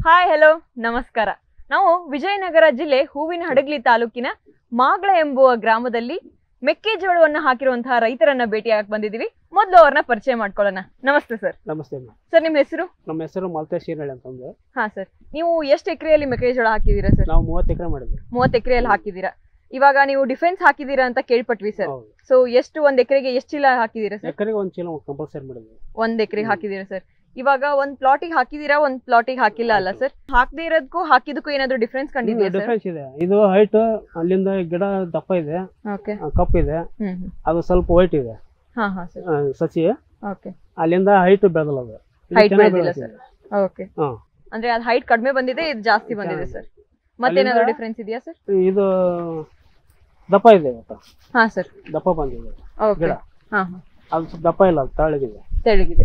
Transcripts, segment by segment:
Hi hello ನಮಸ್ಕಾರ. ನಾವು ವಿಜಯನಗರ ಜಿಲ್ಲೆ ಹೂವಿನಹಡಗಲಿ ತಾಲೂಕಿನ ಮಾಗಳ ಎಂಬುವ ಗ್ರಾಮದಲ್ಲಿ ಮೆಕ್ಕೆಜೋಳವನ್ನು ಹಾಕಿರುವಂತಹ ರೈತರನ್ನ ಭೇಟಿಯಾಗಕ್ಕೆ ಬಂದಿದ್ದೀವಿ. ಮೊದಲು ಅವ್ರನ್ನ ಪರಿಚಯ ಮಾಡ್ಕೊಳ್ಳೋಣ. ನಮಸ್ತೆ ಸರ್. ನಮಸ್ತೆ ಸರ್, ನಿಮ್ಮ ಹೆಸರು? ನಮ್ಮ ಹೆಸರು ಮಲ್ತೇಶ್ ಶೀನಳ್ಳಿ ಅಂತಂದು. ಹಾ ಸರ್, ನೀವು ಎಷ್ಟು ಎಕರೆಯಲ್ಲಿ ಮೆಕ್ಕೆಜೋಳ ಹಾಕಿದ್ದೀರಾ ಸರ್? ನಾವು 30 ಎಕರೆ ಮಾಡಿದ್ವಿ. 30 ಎಕರೆಯಲ್ಲಿ ಹಾಕಿದ್ದೀರಾ. ಇವಾಗ ನೀವು ಡಿಫೆನ್ಸ್ ಹಾಕಿದ್ದೀರಾ ಅಂತ ಕೇಳ್ಪಟ್ವಿ ಸರ್. ಸೊ ಎಷ್ಟು ಒಂದ್ ಎಕರೆಗೆ ಎಷ್ಟು ಚೀಲ ಹಾಕಿದ್ದೀರಾ ಸರ್? ಎಕರೆಗೆ ಒಂದು ಚೀಲ ಕಂಪಲ್ಸರಿ ಮಾಡಿದ್ವಿ. ಒಂದ್ ಎಕರೆಗೆ ಹಾಕಿದ್ದೀರಾ ಸರ್. ಇವಾಗ ಒಂದ್ ಪ್ಲಾಟಿಗೆ ಹಾಕಿದೀರಾ, ಒಂದ್ ಪ್ಲಾಟಿಗೆ ಹಾಕಿಲ್ಲ ಅಲ್ಲ ಸರ್? ಹಾಕದೇ ಇರೋದಕ್ಕೂ ಹಾಕಿದಕ್ಕೂ ಏನಾದ್ರು ಡಿಫ್ರೆನ್ಸ್ ಕಂಡಿದ್ದೀರಾ? ಡಿಫ್ರೆನ್ಸ್ ಇದೆ. ಇದು ಹೈಟ್ ಅಲ್ಲಿಂದ ಗಿಡ ದಪ್ಪ ಇದೆ, ಕಪ್ಪು ಇದೆ, ಅದು ಸ್ವಲ್ಪ ವೈಟ್ ಇದೆ ಸಸಿ. ಅಲ್ಲಿಂದ ಹೈಟ್ ಬೆಳೆದಲ್ಲ, ಅದು ಹೈಟ್ ಬೆಳೆದಿಲ್ಲ ಸರ್. ಓಕೆ, ಅಂದ್ರೆ ಅದು ಹೈಟ್ ಕಡಿಮೆ ಬಂದಿದೆ, ಇದು ಜಾಸ್ತಿ ಬಂದಿದೆ ಸರ್. ಮತ್ತೇನಾದ್ರು ಡಿಫ್ರೆನ್ಸ್ ಇದೆಯಾ ಸರ್? ಇದು ದಪ್ಪ ಇದೆ. ಹಾ ಸರ್, ದಪ್ಪ ಬಂದಿದೆ ಗಿಡ. ಅದು ಸ್ವಲ್ಪ ದಪ್ಪ ಇಲ್ಲ, ತೆಳ್ಳಗಿದೆ. ತೆಳ್ಳಗಿದೆ.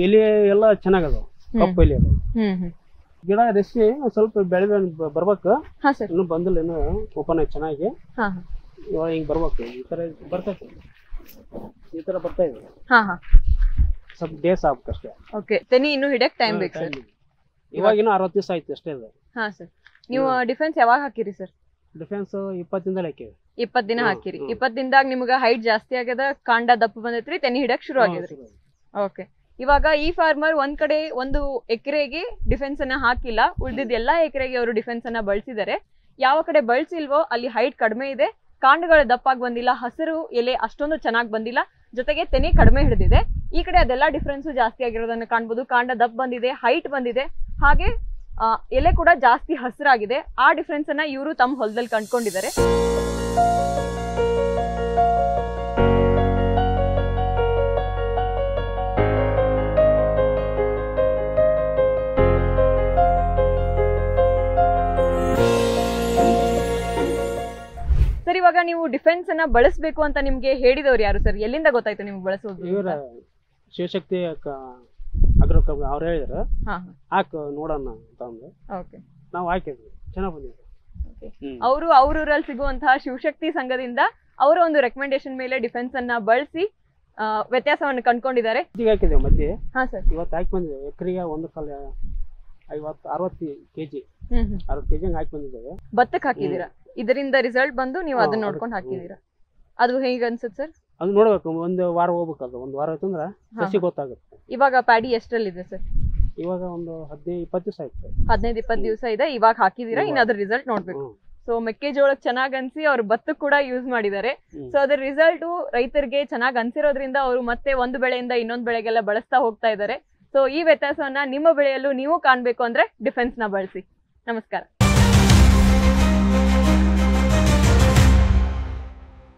ಎಲೆ ಎಲ್ಲ ಚೆನ್ನಾಗದ, ಕಪ್ಪು ಎಲೆ ಅದ. ಗಿಡ ರೆಸಿ ಸ್ವಲ್ಪ ಬೆಳೆ ಬರ್ಬೇಕು. ಇನ್ನು ಬಂದಿಲ್ಲ, ಇನ್ನು ಓಪನ್ ಆಗಿ ಚೆನ್ನಾಗಿ ಇವಾಗ ಹಿಂಗ್ ಬರ್ಬೇಕು. ಈ ತರ ಬರ್ತೈತೆ, ಈ ತರ ಬರ್ತಾ ಇದೆ. ಸ್ವಲ್ಪ ಡೇಸ್ ಆಗ್ಬೇಕಷ್ಟೇ. ಓಕೆ, ತೆನಿ ಇನ್ನು ಹಿಡಕ್ ಟೈಮ್ ಬೇಕು ಸರ್. ಇವಾಗ ಇನ್ನು 60 ದಿವಸ ಆಯ್ತು ಅಷ್ಟೇ ಇದೆ. ಹಾ ಸರ್, ನೀವು ಡಿಫೆನ್ಸ್ ಯಾವಾಗ ಹಾಕಿರಿ ಸರ್? ಡಿಫೆನ್ಸ್ 20 ದಿನದಲ್ಲಿ ಹಾಕಿವಿ. 20 ದಿನ ಹಾಕಿರಿ. 20 ದಿನದಾಗ ನಿಮ್ಗೆ ಹೈಟ್ ಜಾಸ್ತಿ ಆಗ್ಯದ, ಕಾಂಡ ದಪ್ಪ ಬಂದೈತ್ರಿ, ತೆನಿ ಹಿಡಕ್ ಶುರು ಆಗ್ಯದ್ರಿ. ಓಕೆ, ಇವಾಗ ಈ ಫಾರ್ಮರ್ ಒಂದ್ ಕಡೆ ಒಂದು ಎಕರೆಗೆ ಡಿಫೆನ್ಸ್ ಅನ್ನ ಹಾಕಿಲ್ಲ, ಉಳಿದಿದ್ದ ಎಲ್ಲಾ ಎಕರೆಗೆ ಅವರು ಡಿಫೆನ್ಸ್ ಅನ್ನ ಬಳಸಿದ್ದಾರೆ. ಯಾವ ಕಡೆ ಬಳಸಿಲ್ವೋ ಅಲ್ಲಿ ಹೈಟ್ ಕಡಿಮೆ ಇದೆ, ಕಾಂಡಗಳು ದಪ್ಪಾಗಿ ಬಂದಿಲ್ಲ, ಹಸಿರು ಎಲೆ ಅಷ್ಟೊಂದು ಚೆನ್ನಾಗಿ ಬಂದಿಲ್ಲ, ಜೊತೆಗೆ ತೆನೆ ಕಡಿಮೆ ಹಿಡಿದಿದೆ. ಈ ಕಡೆ ಅದೆಲ್ಲ ಡಿಫ್ರೆನ್ಸ್ ಜಾಸ್ತಿ ಆಗಿರೋದನ್ನ ಕಾಣ್ಬೋದು. ಕಾಂಡ ದಪ್ಪ ಬಂದಿದೆ, ಹೈಟ್ ಬಂದಿದೆ, ಹಾಗೆ ಎಲೆ ಕೂಡ ಜಾಸ್ತಿ ಹಸಿರಾಗಿದೆ. ಆ ಡಿಫ್ರೆನ್ಸ್ ಅನ್ನ ಇವರು ತಮ್ಮ ಹೊಲದಲ್ಲಿ ಕಂಡ್ಕೊಂಡಿದ್ದಾರೆ. ಸರ್, ಇವಾಗ ನೀವು ಡಿಫೆನ್ಸ್ ಅನ್ನ ಬಳಸಬೇಕು ಅಂತ ನಿಮ್ಗೆ ಹೇಳಿದವ್ರು ಯಾರು ಸರ್? ಎಲ್ಲಿಂದ ಗೊತ್ತಾಯ್ತು ನಿಮ್ಗೆ ಬಳಸೋದು? ಇವರ ಶಿವಶಕ್ತಿ ಅಗ್ರೋ ಅವ್ರು ಹೇಳಿದ್ರು, ಹಾಕ ನೋಡೋಣ ಅಂತ ಅಂದು ನಾವು ಹಾಕಿದ್ವಿ. ಚೆನ್ನಾಗಿ ಬಂದಿದೆ. ಅವರು ಅವ್ರೂರಲ್ಲಿ ಸಿಗುವಂತಹ ಶಿವಶಕ್ತಿ ಸಂಘದಿಂದ ಅವರ ಒಂದು ರೆಕಮೆಂಡೇಶನ್ ಮೇಲೆ ಡಿಫೆನ್ಸ್ ಅನ್ನ ಬಳಸಿ ವ್ಯತ್ಯಾಸವನ್ನು ಕಂಡ್ಕೊಂಡಿದ್ದಾರೆ. ಈಗ ಹಾಕಿದ್ದೇವೆ ಮಧ್ಯೆ. ಹಾ ಸರ್, ಇವತ್ತು ಹಾಕಿ ಬಂದಿದ್ದೇವೆ. ಎಕರೆಗೆ ಒಂದು ಕಾಲ 60 ಕೆಜಿ 60 ಕೆಜಿ ಹಾಕಿ ಬಂದಿದ್ದೇವೆ. ಭತ್ತಕ್ಕೆ ಹಾಕಿದೀರಾ? ಇದರಿಂದ ರಿಸಲ್ಟ್ ಬಂದು ನೀವು ಅದನ್ನ ನೋಡ್ಕೊಂಡು ಹಾಕಿದೀರಾ. ಅದು ಹೇಗೆ ಅನ್ಸುತ್ತೆ ಸರ್? ಅದು ನೋಡ್ಬೇಕು, ಒಂದು ವಾರ ಹೋಗ್ಬೇಕು. ಅದು ಒಂದು ವಾರ ಆಯ್ತಂದ್ರ ಸಸಿ ಗೊತ್ತಾಗುತ್ತೆ. ಇವಾಗ ಪ್ಯಾಡಿ ಎಷ್ಟರಲ್ಲಿದೆ ಸರ್? ಇವಾಗ ಒಂದು 15-20 ದಿವಸ ಆಯ್ತು. 15-20 ದಿವಸ ಇದೆ. ಇವಾಗ ಹಾಕಿದೀರಾ, ಇನ್ನು ಅದ್ರ ರಿಸಲ್ಟ್ ನೋಡ್ಬೇಕು. ಸೊ ಮೆಕ್ಕೆಜೋಳಕ್ಕೆ ಚೆನ್ನಾಗ್ ಅನ್ಸಿ ಅವ್ರು ಭತ್ತಕ್ಕೆ ಕೂಡ ಯೂಸ್ ಮಾಡಿದ್ದಾರೆ. ಸೊ ಅದ್ರ ರಿಸಲ್ಟ್ ರೈತರಿಗೆ ಚೆನ್ನಾಗ್ ಅನ್ಸಿರೋದ್ರಿಂದ ಅವರು ಮತ್ತೆ ಒಂದು ಬೆಳೆಯಿಂದ ಇನ್ನೊಂದು ಬೆಳೆಗೆಲ್ಲ ಬಳಸ್ತಾ ಹೋಗ್ತಾ ಇದ್ದಾರೆ. ಸೊ ಈ ವ್ಯತ್ಯಾಸವನ್ನ ನಿಮ್ಮ ಬೆಳೆಯಲ್ಲೂ ನೀವು ಕಾಣ್ಬೇಕು ಅಂದ್ರೆ ಡಿಫೆನ್ಸ್ ನ ಬಳಸಿ. ನಮಸ್ಕಾರ.